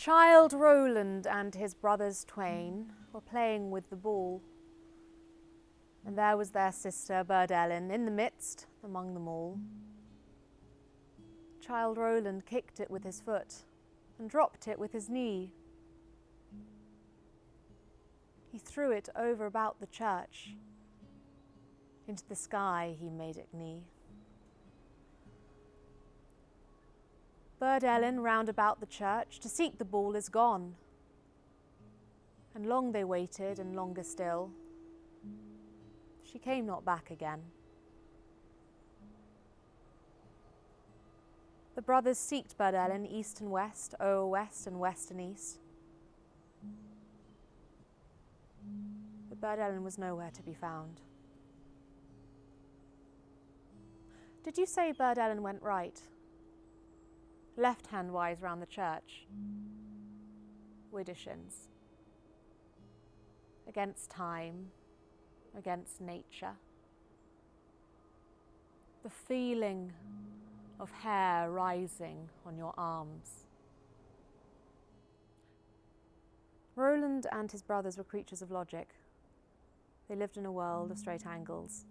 Childe Rowland and his brothers twain were playing with the ball, and there was their sister Burd in the midst among them all. Childe Rowland kicked it with his foot and dropped it with his knee. He threw it over about the church. Into the sky he made it knee. Burd round about the church to seek the ball is gone. And long they waited, and longer still. She came not back again. The brothers seeked Burd east and west, o'er west and west and east. But Burd was nowhere to be found. Did you say Burd went right? Left-hand wise round the church? Widdershins. Against time, against nature. The feeling of hair rising on your arms. Rowland and his brothers were creatures of logic. They lived in a world of straight angles,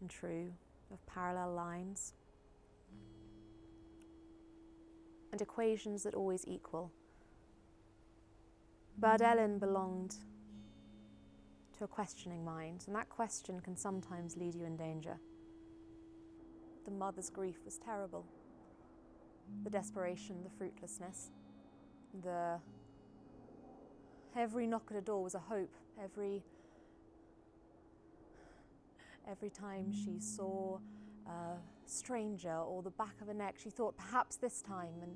and true, of parallel lines, and equations that always equal. Burd belonged to a questioning mind, and that question can sometimes lead you in danger. The mother's grief was terrible. The desperation, the fruitlessness, every knock at a door was a hope. Every time she saw a stranger or the back of a neck, she thought perhaps this time, and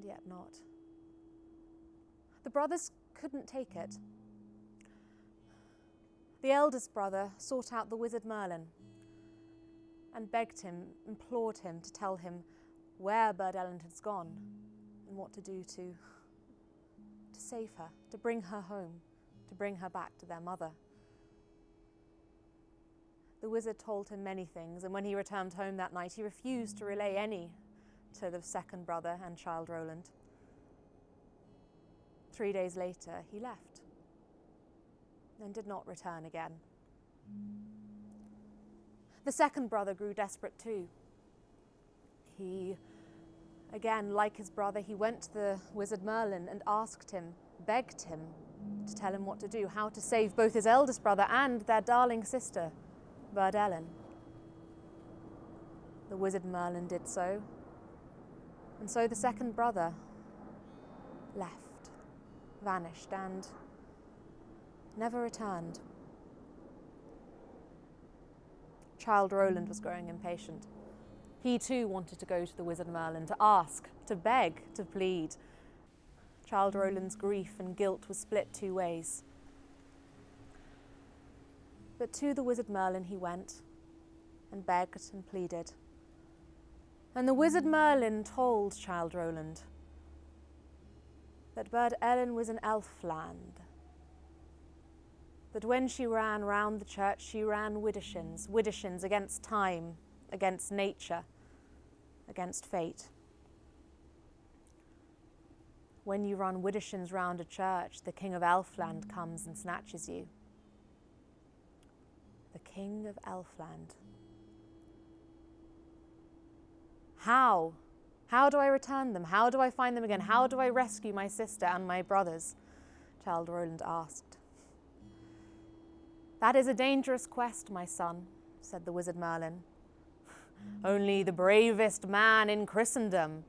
yet not. The brothers couldn't take it. The eldest brother sought out the wizard Merlin and begged him, implored him to tell him where Burd had gone and what to do to save her, to bring her home, to bring her back to their mother. The wizard told him many things, and when he returned home that night, he refused to relay any to the second brother and Childe Rowland. 3 days later, he left and did not return again. The second brother grew desperate too. He, again, like his brother, he went to the wizard Merlin and asked him, begged him to tell him what to do, how to save both his eldest brother and their darling sister, Burd The wizard Merlin did so, and so the second brother left, vanished, and never returned. Childe Rowland was growing impatient. He too wanted to go to the wizard Merlin to ask, to beg, to plead. Childe Rowland's grief and guilt was split 2 ways. But to the wizard Merlin he went and begged and pleaded. And the wizard Merlin told Childe Rowland that Burd was in elfland, that when she ran round the church, she ran widdershins against time, against nature, against fate. When you run widdershins round a church, the king of elfland comes and snatches you. The king of elfland. How? How do I return them? How do I find them again? How do I rescue my sister and my brothers? Childe Rowland asked. That is a dangerous quest, my son, said the wizard Merlin. Only the bravest man in Christendom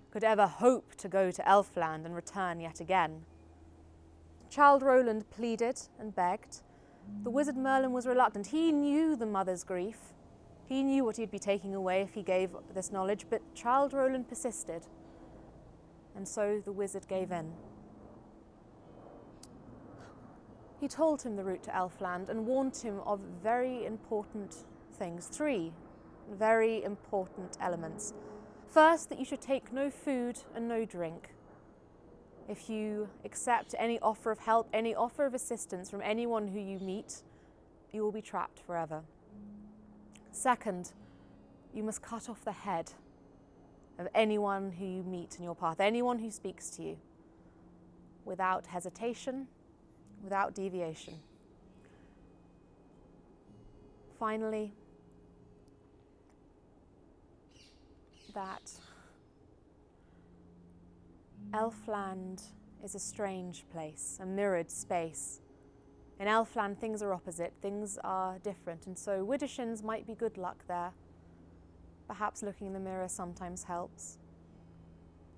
could ever hope to go to elfland and return yet again. Childe Rowland pleaded and begged. The wizard Merlin was reluctant. He knew the mother's grief. He knew what he'd be taking away if he gave this knowledge, but Childe Rowland persisted. And so the wizard gave in. He told him the route to elfland and warned him of very important things, 3 very important elements. First, that you should take no food and no drink. If you accept any offer of help, any offer of assistance from anyone who you meet, you will be trapped forever. Second, you must cut off the head of anyone who you meet in your path, anyone who speaks to you, without hesitation, without deviation. Finally, that Elfland is a strange place, a mirrored space. In Elfland, things are opposite, things are different, and so widdershins might be good luck there. Perhaps looking in the mirror sometimes helps.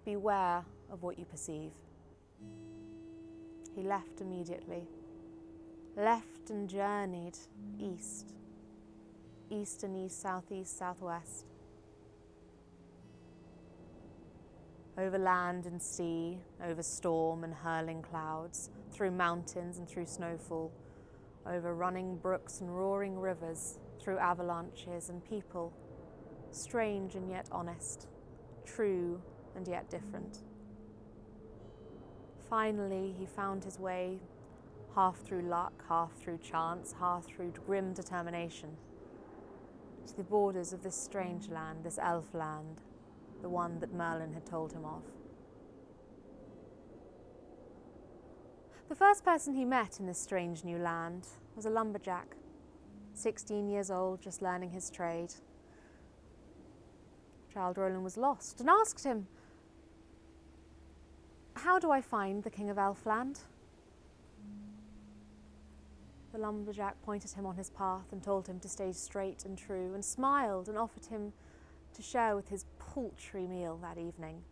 Beware of what you perceive. He left immediately, left and journeyed east, east and east, southeast, southwest, over land and sea, over storm and hurling clouds, through mountains and through snowfall, over running brooks and roaring rivers, through avalanches and people, strange and yet honest, true and yet different. Finally, he found his way, half through luck, half through chance, half through grim determination, to the borders of this strange land, this elf land, the one that Merlin had told him of. The first person he met in this strange new land was a lumberjack, 16 years old, just learning his trade. Childe Rowland was lost and asked him, "How do I find the King of Elfland?" The lumberjack pointed him on his path and told him to stay straight and true, and smiled and offered him to share with his paltry meal that evening.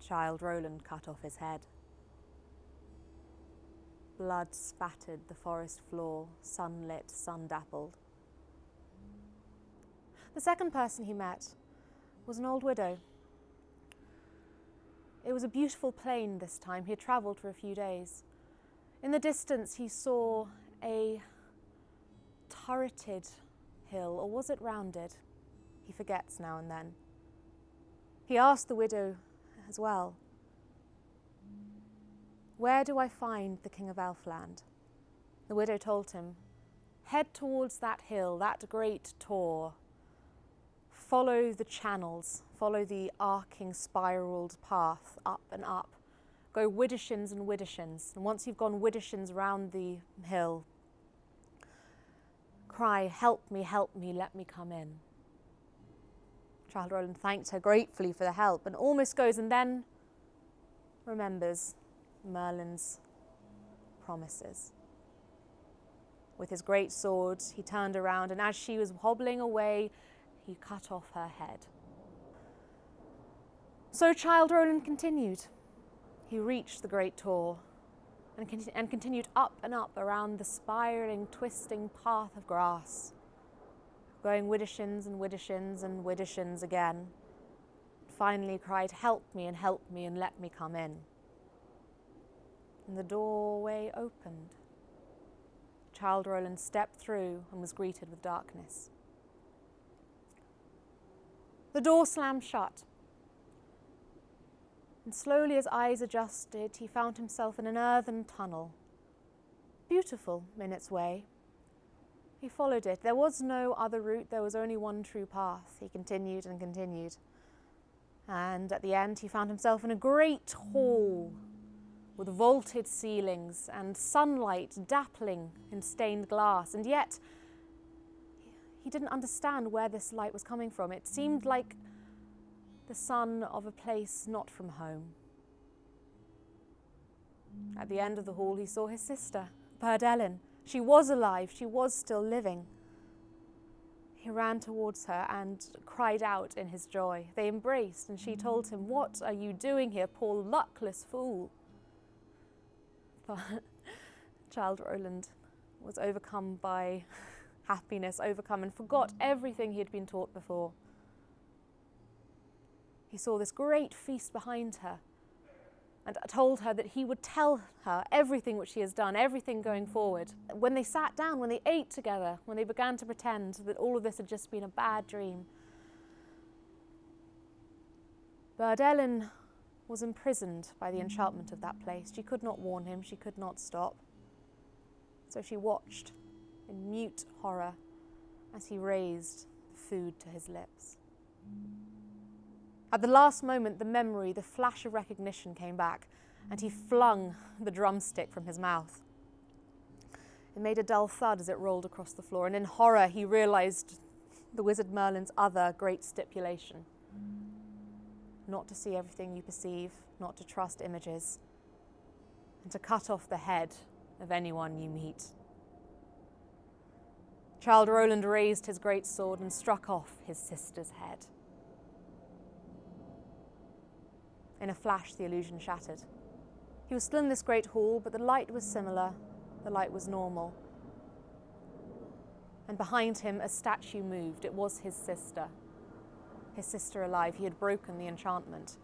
Childe Rowland cut off his head. Blood spattered the forest floor, sunlit, sun-dappled. The second person he met was an old widow. It was a beautiful plain this time. He had travelled for a few days. In the distance he saw a turreted hill, or was it rounded? He forgets now and then. He asked the widow as well, "Where do I find the King of Elfland?" The widow told him, "Head towards that hill, that great tor. Follow the channels, follow the arcing, spiralled path up and up. Go widdershins and widdershins, and once you've gone widdershins round the hill, cry, 'Help me, let me come in.'" Childe Rowland thanked her gratefully for the help and almost goes, and then remembers Merlin's promises. With his great sword, he turned around, and as she was hobbling away, he cut off her head. So Childe Rowland continued. He reached the great tor and continued up and up around the spiralling, twisting path of grass, going widdershins and widdershins and widdershins again. Finally cried, help me and let me come in." And the doorway opened. Childe Rowland stepped through and was greeted with darkness. The door slammed shut, and slowly as eyes adjusted, he found himself in an earthen tunnel, beautiful in its way. He followed it. There was no other route, there was only one true path. He continued and continued, and at the end he found himself in a great hall with vaulted ceilings and sunlight dappling in stained glass, and yet he didn't understand where this light was coming from. It seemed like the sun of a place not from home. At the end of the hall he saw his sister, Burd. She was alive, she was still living. He ran towards her and cried out in his joy. They embraced, and she told him, "What are you doing here, poor luckless fool?" But Childe Rowland was overcome by happiness, overcome, and forgot everything he had been taught before. He saw this great feast behind her and told her that he would tell her everything which he has done, everything going forward. When they sat down, when they ate together, when they began to pretend that all of this had just been a bad dream, Burd was imprisoned by the enchantment of that place. She could not warn him, she could not stop. So she watched in mute horror as he raised the food to his lips. At the last moment, the memory, the flash of recognition came back, and he flung the drumstick from his mouth. It made a dull thud as it rolled across the floor, and in horror he realised the wizard Merlin's other great stipulation: not to see everything you perceive, not to trust images, and to cut off the head of anyone you meet. Childe Rowland raised his great sword and struck off his sister's head. In a flash, the illusion shattered. He was still in this great hall, but the light was similar, the light was normal. And behind him, a statue moved. It was his sister alive. He had broken the enchantment.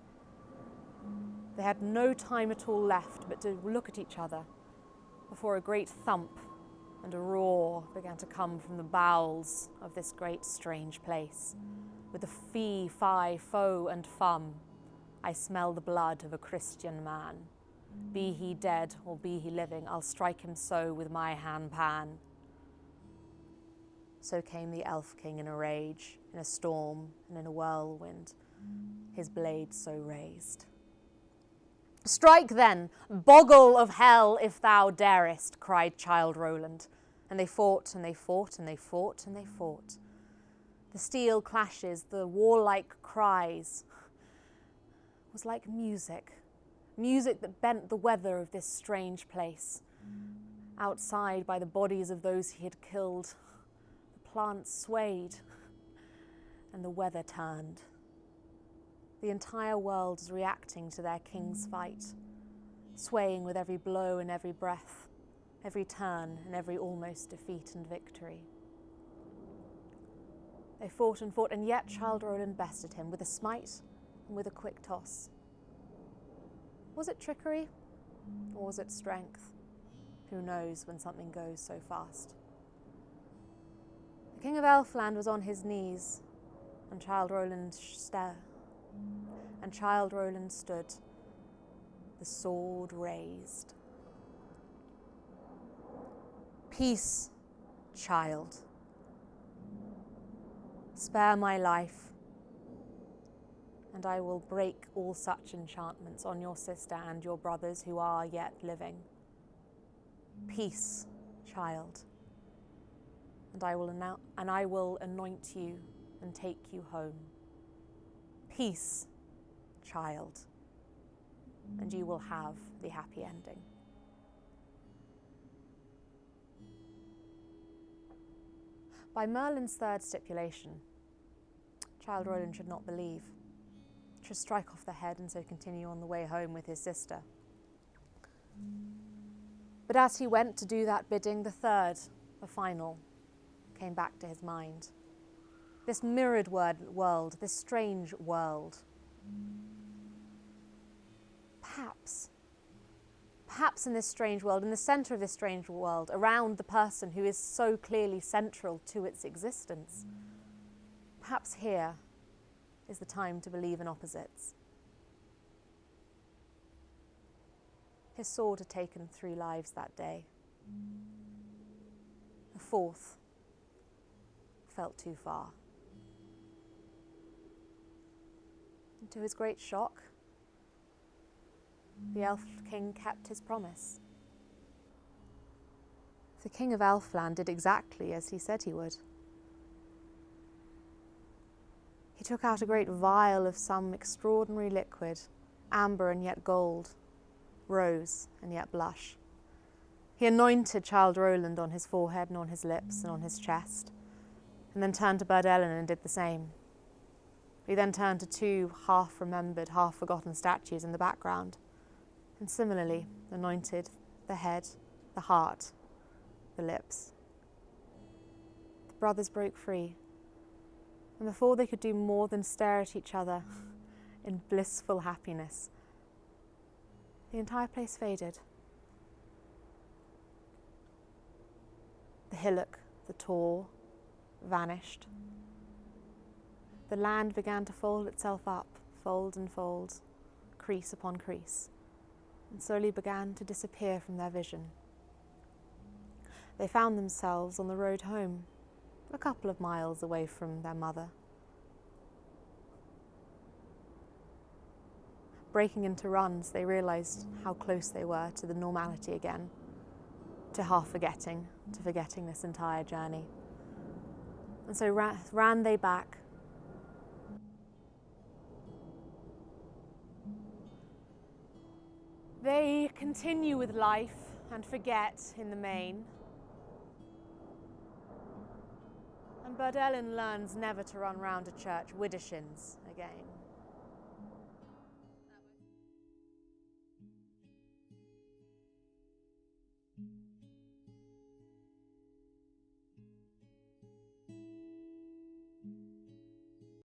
They had no time at all left but to look at each other before a great thump and a roar began to come from the bowels of this great strange place. With a fee, fi, fo, and fum, I smell the blood of a Christian man. Be he dead or be he living, I'll strike him so with my hand-pan. So came the elf king in a rage, in a storm and in a whirlwind, his blade so raised. Strike then, boggle of hell, if thou darest, cried Childe Rowland. And they fought, and they fought, and they fought, and they fought. The steel clashes, the warlike cries, was like music that bent the weather of this strange place. Outside, by the bodies of those he had killed, the plants swayed, and the weather turned. The entire world was reacting to their king's fight, swaying with every blow and every breath, every turn and every almost defeat and victory. They fought, and yet Childe Rowland bested him with a smite and with a quick toss. Was it trickery, or was it strength? Who knows when something goes so fast? The King of Elfland was on his knees, and Childe Rowland stood, the sword raised. Peace, child. Spare my life, and I will break all such enchantments on your sister and your brothers who are yet living. Peace, child, and I will anoint you and take you home. Peace, child, and you will have the happy ending. By Merlin's third stipulation, Childe Rowland should not believe, should strike off the head and so continue on the way home with his sister. But as he went to do that bidding, the third, the final, came back to his mind. This mirrored world, this strange world. Perhaps in this strange world, in the centre of this strange world, around the person who is so clearly central to its existence, perhaps here is the time to believe in opposites. His sword had taken 3 lives that day. The 4th felt too far. And to his great shock, the Elf King kept his promise. The King of Elfland did exactly as he said he would. He took out a great vial of some extraordinary liquid, amber and yet gold, rose and yet blush. He anointed Childe Rowland on his forehead and on his lips and on his chest, and then turned to Burd and did the same. He then turned to 2 half-remembered, half-forgotten statues in the background, and similarly anointed the head, the heart, the lips. The brothers broke free, and before they could do more than stare at each other in blissful happiness, the entire place faded. The hillock, the tor, vanished. The land began to fold itself up, fold and fold, crease upon crease, and slowly began to disappear from their vision. They found themselves on the road home, a couple of miles away from their mother. Breaking into runs, they realised how close they were to the normality again, to forgetting this entire journey. And so ran they back. They continue with life and forget in the main. And Burd learns never to run round a church widdershins again.